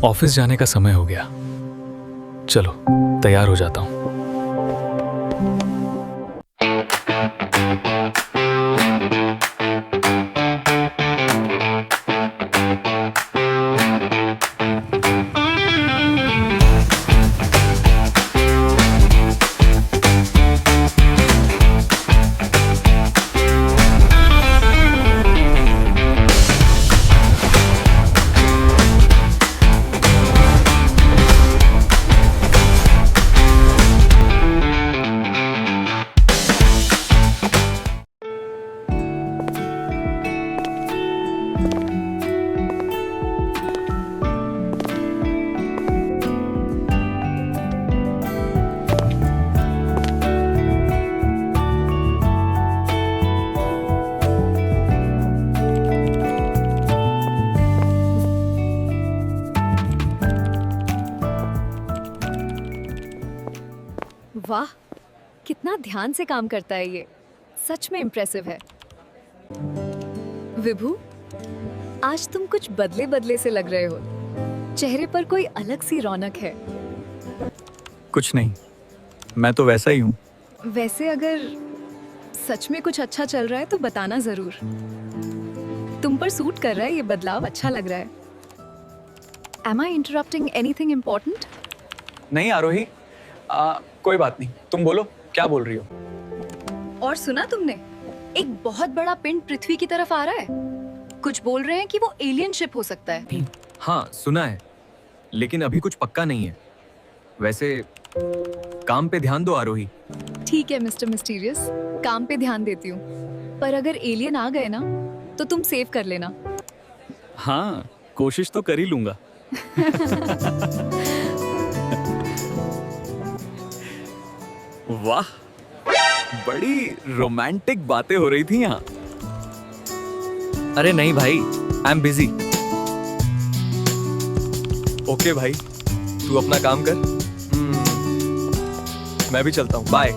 Office जाने का समय हो गया। चलो तैयार हो जाता हूँ। वाह, कितना ध्यान से काम करता है ये। सच में इम्प्रेसिव है। विभू, आज तुम कुछ बदले बदले से लग रहे हो। चेहरे पर कोई अलग सी रौनक है। कुछ नहीं, मैं तो वैसा ही हूँ। वैसे अगर सच में कुछ अच्छा चल रहा है तो बताना जरूर। तुम पर सूट कर रहा है ये बदलाव, अच्छा लग रहा है। Am I interrupting anything important? नहीं आरोही, कोई बात नहीं, तुम बोलो क्या बोल रही हो। और सुना तुमने, एक बहुत बड़ा पिंड पृथ्वी की तरफ आ रहा है। कुछ बोल रहे हैं कि वो एलियन शिप हो सकता है। हाँ सुना है, लेकिन अभी कुछ पक्का नहीं है। वैसे काम पे ध्यान दो आरोही। ठीक है मिस्टर मिस्टीरियस, काम पे ध्यान देती हूँ। पर अगर एलियन आ गए ना तो तुम सेव कर लेना। हाँ, कोशिश तो कर ही लूंगा। वाह, बड़ी रोमांटिक बातें हो रही थी यहाँ। अरे नहीं भाई, आई एम बिजी। ओके भाई, तू अपना काम कर। मैं भी चलता हूँ, बाय।